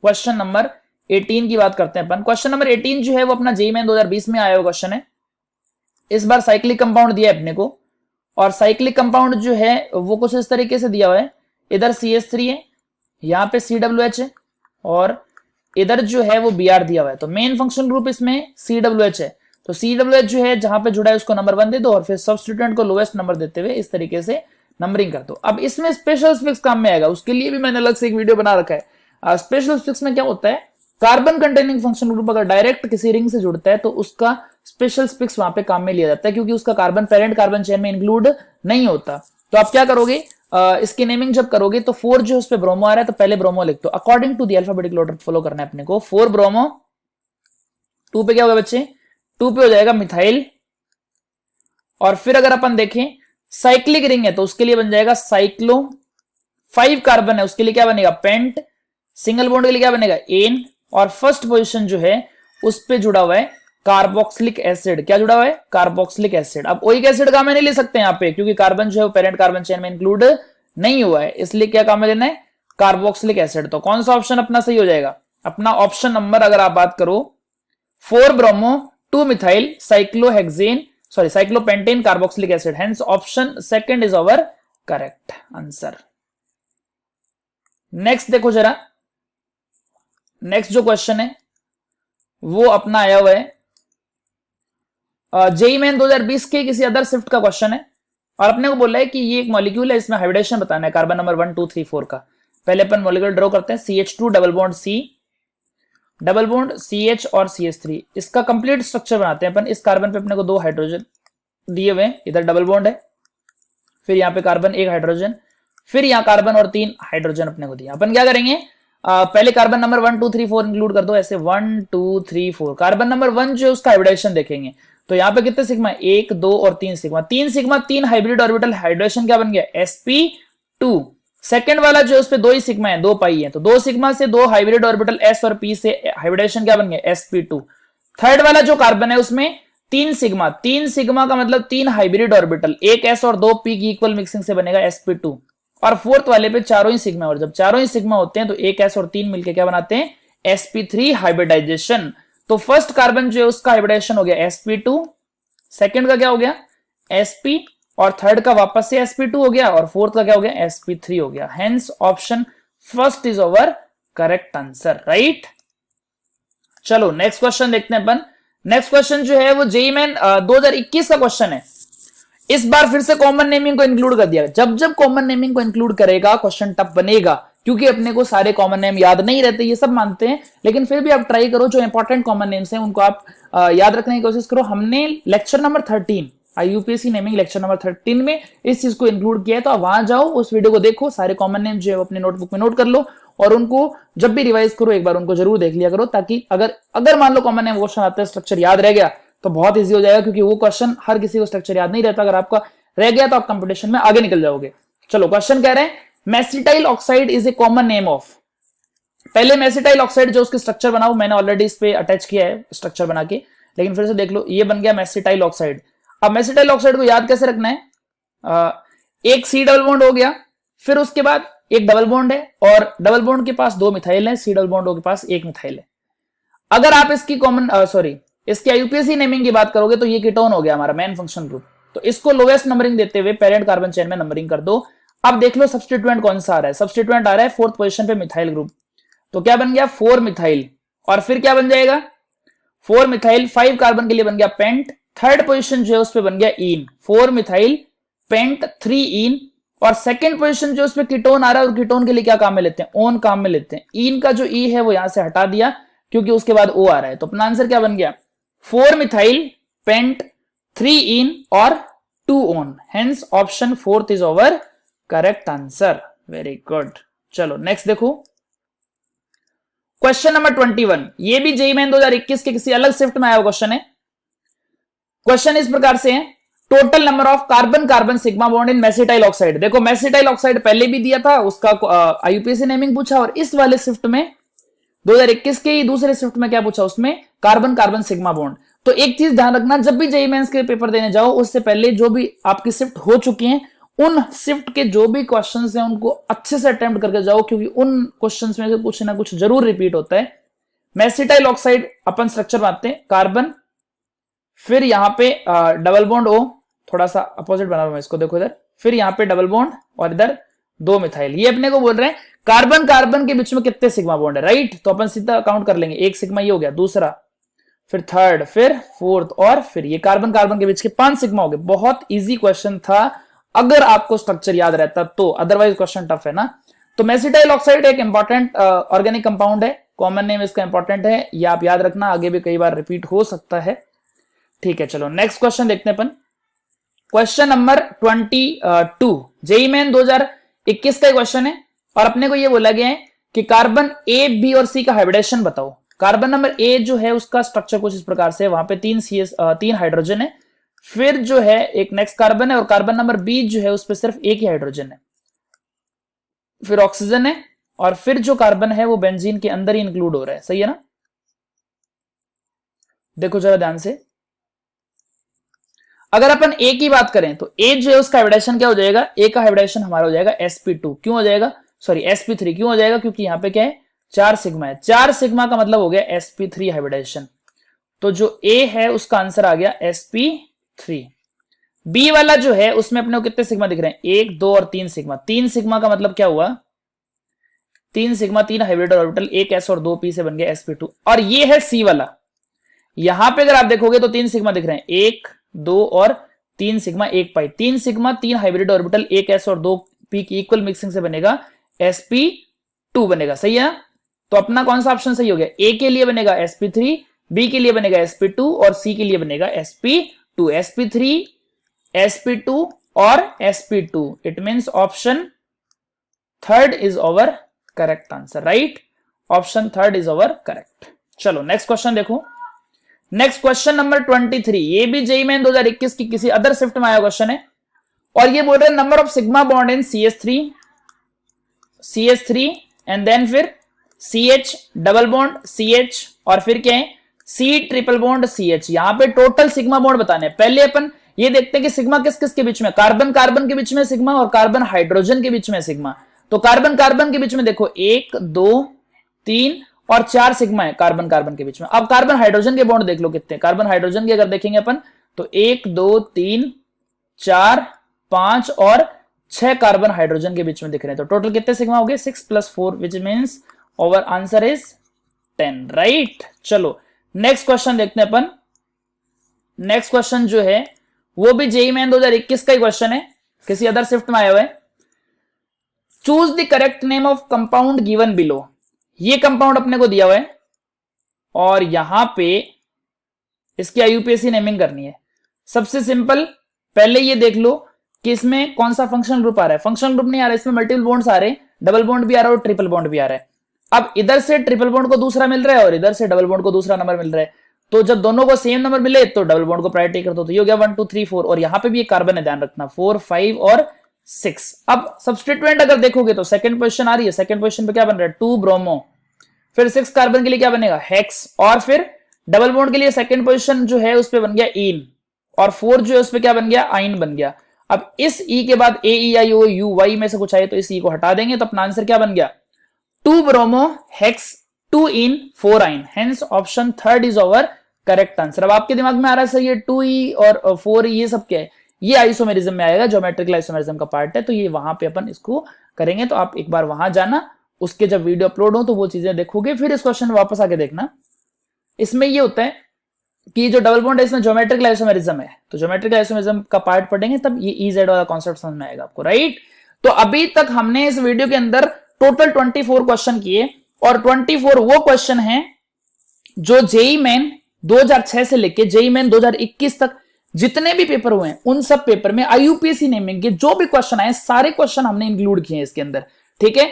[SPEAKER 1] क्वेश्चन नंबर 18 की बात करते हैं अपन। क्वेश्चन नंबर 18 जो है वो अपना जेईई मेन 2020 में आया हुआ क्वेश्चन है। इस बार साइक्लिक कंपाउंड दिया है अपने को, और साइक्लिक कंपाउंड जो है वो कुछ इस तरीके से दिया हुआ है। इधर CH3 है, यहाँ पे COOH है, और इधर जो है वो Br दिया हुआ है। तो मेन फंक्शन ग्रुप इसमें COOH है। तो COOH जो है जहां पे जुड़ा है उसको नंबर 1 दे दो, और फिर सब्स्टिट्यूएंट को लोएस्ट नंबर देते हुए इस तरीके से नंबरिंग कर दो। अब इसमें स्पेशल स्पिक्स काम में आएगा, उसके लिए भी मैंने अलग से एक वीडियो बना रखा है। स्पेशल स्पिक्स में क्या होता है? कार्बन कंटेनिंग फंक्शन ग्रुप अगर डायरेक्ट किसी रिंग से जुड़ता है तो उसका स्पेशल स्पिक्स वहां पे काम में लिया जाता है, क्योंकि उसका कार्बन पेरेंट कार्बन चेन में इंक्लूड नहीं होता। तो आप क्या करोगे? इसकी नेमिंग जब करोगे तो 4 जो उस पे ब्रोमो आ रहा है तो पहले ब्रोमो लिख दो, according to the alphabetic order follow करना है अपने को। 4 ब्रोमो, 2 पे क्या होगा बच्चे? 2 पे हो जाएगा मिथाइल। और फिर अगर अपन देखें साइक्लिक रिंग है तो उसके लिए बन जाएगा साइक्लो। 5 कार्बन है उसके लिए क्या बनेगा? पेंट। सिंगल बॉन्ड के लिए क्या बनेगा? एन। और फर्स्ट पोजीशन जो है उस पे जुड़ा हुआ है कार्बोक्सिलिक एसिड। क्या जुड़ा हुआ है? Carboxylic acid. अब ओइक एसिड का में नहीं ले सकते यहाँ पे, क्योंकि कार्बन जो है वो पेरेंट कार्बन चेन में इंक्लूड नहीं हुआ है, इसलिए क्या काम में लेना है? Carboxylic acid. तो कौन सा ऑप्शन अपना सही हो जाएगा? अपना ऑप्शन नंबर अगर आप बात करो 4 bromo 2 methyl cyclohexane sorry cyclopentane carboxylic acid, hence option second is our correct answer. Next देखो जरा, नेक्स्ट जो क्वेश्चन है वो अपना आया हुआ है जेई मेन 2020 के किसी अदर शिफ्ट का क्वेश्चन है, और अपने को बोला है कि ये एक मॉलिक्यूल है, इसमें हाइब्रिडेशन बताना है कार्बन नंबर 1 2 3 4 का। पहले अपन मॉलिक्यूल ड्रॉ करते हैं, CH2 double bond C double bond CH और CH3, इसका कंप्लीट स्ट्रक्चर बनाते हैं अपन। इस कार्बन पे अपने को 2 हाइड्रोजन दिए हुए, इधर डबल बॉन्ड है, फिर यहाँ पे कार्बन 1 हाइड्रोजन, फिर यहाँ कार्बन और 3 हाइड्रोजन अपने को दिया। अपन क्या करेंगे, पहले कार्बन नंबर 1 2 3 4 इंक्लूड कर दो, ऐसे 1 2 3 4। कार्बन नंबर 1 जो है उसका हाइब्रिडेशन देखेंगे, तो यहाँ पे कितने सिग्मा, 1 2 और 3 sigma, 3 sigma 3 hybrid orbital, hydration क्या बन गया sp2। सेकंड वाला जो उस पे 2 ही सिग्मा है, 2 पाई है, तो 2 सिग्मा से 2 हाइब्रिड ऑर्बिटल s और p से हाइब्रिडेशन क्या बन गया sp2। थर्ड वाला जो कार्बन है उसमें 3 सिग्मा, 3 सिग्मा का मतलब 3 हाइब्रिड ऑर्बिटल, 1 s और 2 p की इक्वल मिक्सिंग से बनेगा sp2। और फोर्थ वाले पे चारों ही सिग्मा, और जब चारों ही सिग्मा होते हैं तो 1 s और 3 मिलके क्या बनाते हैं sp3 हाइब्रिडाइजेशन। तो फर्स्ट कार्बन जो है उसका हाइब्रिडेशन हो गया sp2, सेकंड का क्या हो गया sp, और थर्ड का वापस से sp2 हो गया, और फोर्थ का क्या हो गया sp3 हो गया। Hence option first is over correct answer, right. चलो नेक्स्ट क्वेश्चन देखते हैं अपन। नेक्स्ट क्वेश्चन जो है वो जेईई मेन 2021 का क्वेश्चन है। इस बार फिर से कॉमन नेमिंग को इंक्लूड कर दिया। जब जब कॉमन नेमिंग को इंक्लूड करेगा क्वेश्चन टफ बनेगा, क्योंकि अपने को सारे कॉमन नेम याद नहीं रहते, ये सब मानते हैं, लेकिन फिर भी आप ट्राई करो, जो इंपॉर्टेंट कॉमन नेम्स हैं उनको आप याद रखने की कोशिश करो। हमने lecture number 13 IUPAC naming lecture number 13 में इस चीज को इंक्लूड किया है, तो आप वहां जाओ, उस वीडियो को देखो, सारे कॉमन नेम जो है अपने नोटबुक में नोट कर लो, और उनको जब भी रिवाइज करो एक बार उनको जरूर देख लिया करो, ताकि अगर मान लो कॉमन नेम क्वेश्चन आता है, स्ट्रक्चर याद रह गया तो बहुत ईजी हो जाएगा, क्योंकि वो क्वेश्चन हर किसी को स्ट्रक्चर याद नहीं रहता। अगर आपका रह गया तो आप कंपटीशन में आगे निकल जाओगे। चलो क्वेश्चन कह रहे हैं mesityl oxide is a common name of. पहले मेसिटाइल ऑक्साइड जो उसके स्ट्रक्चर बनाओ, मैंने ऑलरेडी इस पे अटैच किया है स्ट्रक्चर बना के, लेकिन फिर से देख लो, ये बन गया मेसिटाइल ऑक्साइड। अब मेसिटाइल ऑक्साइड को याद कैसे रखना है, एक C डबल बॉन्ड हो गया, फिर उसके बाद एक डबल बॉन्ड है, और डबल बॉन्ड के पास 2 मिथाइल है, C डबल बॉन्ड के पास 1 मिथाइल है। अगर आप इसकी इसकी IUPAC नेमिंग की बात करोगे तो ये कीटोन हो गया हमारा मेन फंक्शन ग्रुप, तो इसको लोवेस्ट नंबरिंग देते हुए पेरेंट कार्बन चेन में नंबरिंग कर दो। अब देख लो सब्स्टिट्यूएंट कौन सा आ रहा है, सब्स्टिट्यूएंट आ रहा है 4th पोजीशन पे मिथाइल ग्रुप, तो क्या बन गया 4 मिथाइल, और फिर क्या बन जाएगा 4 मिथाइल 5 कार्बन के लिए बन गया पेंट, थर्ड पोजीशन जो है उस पे बन गया इन, 4 मिथाइल पेंट 3 इन, और सेकंड पोजीशन जो उस पे कीटोन आ रहा है, और कीटोन के लिए क्या काम में लेते हैं, ओन काम में लेते हैं। इन का जो ई है वो यहां से हटा दिया क्योंकि उसके बाद ओ आ रहा है, तो अपना आंसर क्या बन गया 4 मिथाइल पेंट 3 इन और 2 own, hence option 4th is over correct answer. Very good. चलो नेक्स्ट देखो क्वेश्चन नंबर 21, ये भी जेईई मेन 2021 के किसी अलग शिफ्ट में आया हुआ क्वेश्चन है। क्वेश्चन इस प्रकार से है, total number of carbon carbon sigma bond in mesityl oxide. देखो मेसिटाइल ऑक्साइड पहले भी दिया था, उसका IUPAC नेमिंग पूछा, और इस वाले शिफ्ट में 2021 के दूसरे शिफ्ट में क्या पूछा, उसमें कार्बन कार्बन सिग्मा बॉन्ड। तो एक चीज ध्यान रखना, जब भी जेईई मेंस के पेपर देने जाओ उससे पहले जो भी आपकी शिफ्ट हो चुकी हैं, उन शिफ्ट के जो भी क्वेश्चंस हैं उनको अच्छे से अटेम्प्ट करके जाओ, क्योंकि उन क्वेश्चंस में से कुछ ना कुछ जरूर रिपीट होता है। मेसिटाइल ऑक्साइड अपन स्ट्रक्चर बनाते हैं, कार्बन, फिर यहां पे डबल बॉन्ड O, थोड़ा सा अपोजिट बना रहा हूं इसको, देखो इधर, फिर यहां पे डबल बॉन्ड, और इधर 2 मिथाइल। ये अपने को बोल रहे हैं कार्बन कार्बन के बीच में कितने सिग्मा बॉन्ड है, राइट। तो अपन सीधा काउंट कर लेंगे, 1 सिग्मा ये हो गया, दूसरा, फिर थर्ड, फिर फोर्थ, और फिर ये कार्बन कार्बन के बीच के 5 सिग्मा हो गए। बहुत इजी क्वेश्चन था अगर आपको स्ट्रक्चर याद रहता तो, अदरवाइज क्वेश्चन टफ है ना। तो मेसिटाइल ऑक्साइड एक इंपॉर्टेंट ऑर्गेनिक कंपाउंड है, कॉमन नेम इसका इंपॉर्टेंट है, ये आप याद रखना, आगे भी कई बार रिपीट हो सकता है। ठीक है, चलो नेक्स्ट क्वेश्चन देखते हैं अपन। क्वेश्चन नंबर 22 जेईई मेन 2021 का क्वेश्चन है, और अपने को ये बोला गया है कि कार्बन A, B और C का हाइब्रिडेशन बताओ। कार्बन नंबर A जो है उसका स्ट्रक्चर कुछ इस प्रकार से, वहां पे 3 हाइड्रोजन है, फिर जो है एक नेक्स्ट कार्बन है, और कार्बन नंबर B जो है उस पर सिर्फ एक ही हाइड्रोजन है, फिर ऑक्सीजन है, और फिर जो कार्बन है वो बेंजीन के अंदर ही इंक्लूड हो रहा है, सही है ना। देखो जरा ध्यान से, अगर अपन A की बात करें तो A जो है उसका हाइब्रिडेशन क्या हो जाएगा, A का हाइब्रिडेशन हमारा हो जाएगा sp2, क्यों हो जाएगा, सॉरी sp3 क्यों हो जाएगा, क्योंकि यहां पे क्या है 4 सिग्मा है, 4 सिग्मा का मतलब हो गया sp3 हाइब्रिडेशन। तो जो ए है उसका आंसर आ गया sp3। बी वाला जो है उसमें अपने को कितने सिग्मा दिख रहे हैं, 1 2 और 3 सिग्मा। 3 सिग्मा का मतलब क्या हुआ, 3 सिग्मा 3 हाइब्रिड ऑर्बिटल, एक s और 2p से बन गया sp2। और ये है सी वाला, यहां पे अगर आप देखोगे तो 3 सिग्मा दिख रहे हैं, 1 2 और 3 सिग्मा 1 पाई। 3 सिग्मा 3 हाइब्रिड ऑर्बिटल, एक s और 2p की इक्वल मिक्सिंग से बनेगा sp2 बनेगा। सही है, तो अपना कौन सा ऑप्शन सही हो गया, ए के लिए बनेगा sp3, बी के लिए बनेगा sp2 और सी के लिए बनेगा sp2। sp3 sp2 और sp2, it means option third is over correct answer, right, option third is over correct. चलो नेक्स्ट क्वेश्चन देखो, नेक्स्ट क्वेश्चन नंबर 23। ये भी जेईई मेन 2021 की किसी अदर शिफ्ट में आया क्वेश्चन है, और ये बोल रहे हैं number of sigma bond in CH3 and then फिर CH डबल बॉन्ड CH और फिर क्या है C ट्रिपल बॉन्ड CH। यहां पे टोटल सिग्मा बॉन्ड बताने हैं। पहले अपन ये देखते हैं कि सिग्मा किस किस के बीच में, कार्बन कार्बन के बीच में सिग्मा और कार्बन हाइड्रोजन के बीच में सिग्मा। तो कार्बन कार्बन के बीच में देखो 1 2 3 और 4 सिग्मा है कार्बन कार्बन के बीच में। अब कार्बन हाइड्रोजन के बॉन्ड देख लो कितने, कार्बन हाइड्रोजन के अगर देखेंगे अपन तो 1 2 3 4 5 और 6 कार्बन हाइड्रोजन के बीच में दिख रहे हैं। तो टोटल कितने सिग्मा हो गए, 6 + 4 which means our answer is 10, right. चलो नेक्स्ट क्वेश्चन देखते हैं अपन। नेक्स्ट क्वेश्चन जो है वो भी जेईई मेन 2021 का ही क्वेश्चन है, किसी अदर शिफ्ट में आया हुआ है। Choose the correct name of compound given below. ये कंपाउंड अपने को दिया हुआ है और यहां पे इसकी आईयूपीएसी नेमिंग करनी है। सबसे सिंपल, पहले ये देख लो कि इसमें कौन सा फंक्शनल ग्रुप आ रहा है। फंक्शनल ग्रुप नहीं आ रहा है, इसमें मल्टीपल बॉन्ड्स आ रहे हैं, डबल बॉन्ड भी आ रहा है और ट्रिपल बॉन्ड भी आ रहा है। अब इधर से ट्रिपल बॉन्ड को दूसरा मिल रहा है और इधर से डबल बॉन्ड को दूसरा नंबर मिल रहा है, तो जब दोनों को सेम नंबर मिले तो डबल बॉन्ड को प्रायोरिटी कर दो। तो ये हो गया 1 2 3 4 और यहां पे भी एक कार्बन है, ध्यान रखना 4 5 और 6। अब सब्स्टिट्यूएंट अगर देखोगे तो सेकंड पोजीशन आ रही है, सेकंड पोजीशन पे क्या बन रहा है 2 ब्रोमो, फिर 6 कार्बन के लिए क्या बनेगा हेक्स, और फिर डबल बॉन्ड के लिए सेकंड पोजीशन जो है उस पे बन गया इन, और 4 जो है उस पे क्या बन गया आइन बन गया। अब इस ई के बाद ए ई आई ओ यू वाई में से कुछ आए तो इस ई को हटा देंगे तो अपना आंसर क्या बन गया 2 ब्रोमो हेक्स 2 इन 4 आइन, hence option third is over correct answer. अब आपके दिमाग में आ रहा है सर ये 2e और 4e ये सब क्या है, ये आइसोमेरिज्म में आएगा, ज्योमेट्रिकल आइसोमेरिज्म का पार्ट है, तो ये वहां पे अपन इसको करेंगे। तो आप एक बार वहां जाना, उसके जब वीडियो अपलोड हो तो वो चीजें देखोगे, फिर इस क्वेश्चन में वापस आके देखना। इसमें ये होता है कि जो डबल बॉन्ड है इसमें ज्योमेट्रिकल आइसोमेरिज्म है, तो ज्योमेट्रिकल आइसोमेरिज्म का पार्ट पढ़ेंगे तब ये EZ वाला कॉन्सेप्ट समझ में आएगा आपको, राइट। तो अभी तक हमने इस वीडियो के अंदर टोटल 24 क्वेश्चन किए, और 24 वो क्वेश्चन हैं जो जेईई मेन 2006 से लेके जेईई मेन 2021 तक जितने भी पेपर हुए हैं उन सब पेपर में आईयूपीएसी नेमिंग के जो भी क्वेश्चन आए सारे क्वेश्चन हमने इंक्लूड किए हैं इसके अंदर, ठीक है।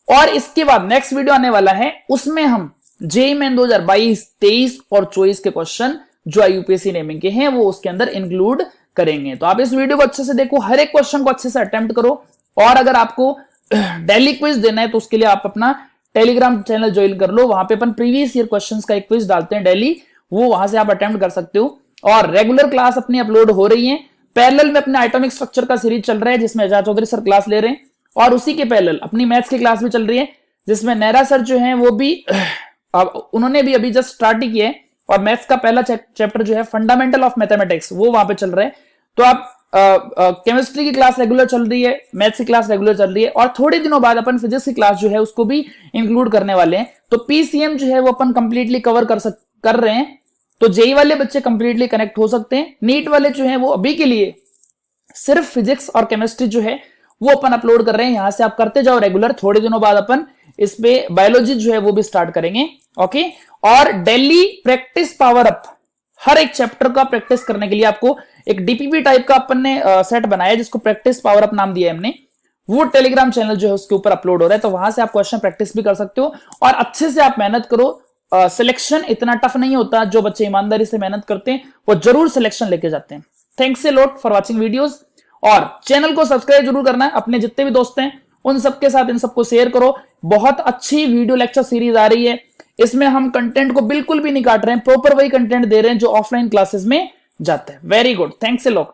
[SPEAKER 1] और इसके बाद नेक्स्ट वीडियो आने वाला है, उसमें हम जेईई मेन 2022 23 और 24 के क्वेश्चन जो आईयूपीएसी नेमिंग के हैं वो उसके अंदर इंक्लूड करेंगे। तो आप इस वीडियो को अच्छे से देखो, हर एक क्वेश्चन को अच्छे से अटेम्प्ट करो, और अगर आपको डेली क्विज देना है तो उसके लिए आप अपना टेलीग्राम चैनल ज्वाइन कर लो, वहां पे अपन प्रीवियस ईयर क्वेश्चंस का एक क्विज डालते हैं डेली, वो वहां से आप अटेम्प्ट कर सकते हो। और रेगुलर क्लास अपनी अपलोड हो रही है, पैरेलल में अपने एटॉमिक स्ट्रक्चर का सीरीज चल रहा है जिसमें अजय चौधरी सर क्लास ले रहे हैं, और उसी के पैरेलल अपनी मैथ्स की क्लास भी चल रही है जिसमें नैरा सर जो है वो भी उन्होंने भी अभी जस्ट स्टार्ट ही किया है, और मैथ्स का पहला चैप्टर जो है फंडामेंटल ऑफ मैथमेटिक्स वो वहां पे चल रहा है। तो आप केमिस्ट्री की क्लास रेगुलर चल रही है, मैथ्स की क्लास रेगुलर चल रही है, और थोड़े दिनों बाद अपन फिजिक्स की क्लास जो है उसको भी इंक्लूड करने वाले हैं। तो पीसीएम जो है वो अपन कंप्लीटली कवर कर रहे हैं, तो जेई वाले बच्चे कंप्लीटली कनेक्ट हो सकते हैं। नीट वाले जो है वो अभी के लिए सिर्फ फिजिक्स और केमिस्ट्री जो है वो अपन अपलोड कर रहे हैं, यहां से आप करते जाओ रेगुलर। थोड़े दिनों बाद अपन इस पे बायोलॉजी जो है वो भी स्टार्ट करेंगे, ओके। और डेली प्रैक्टिस पावर अप, हर एक चैप्टर का प्रैक्टिस करने के लिए आपको एक डीपीपी टाइप का अपन ने सेट बनाया जिसको प्रैक्टिस पावर अप नाम दिया है हमने, वो टेलीग्राम चैनल जो है उसके ऊपर अपलोड हो रहा है, तो वहां से आप क्वेश्चन प्रैक्टिस भी कर सकते हो और अच्छे से आप मेहनत करो। सिलेक्शन इतना टफ नहीं होता, जो बच्चे ईमानदारी से मेहनत करते हैं वो जरूर सिलेक्शन लेके जाते हैं। Thanks a lot for watching videos, और चैनल को सब्सक्राइब जरूर करना है, अपने जितने भी दोस्त हैं उन सबके साथ इन सबको शेयर करो। बहुत अच्छी वीडियो लेक्चर सीरीज आ रही है, इसमें हम कंटेंट को बिल्कुल भी नहीं काट रहे हैं, प्रॉपर वही कंटेंट दे रहे हैं जो ऑफलाइन क्लासेस में जाते हैं। Very good, thanks a lot.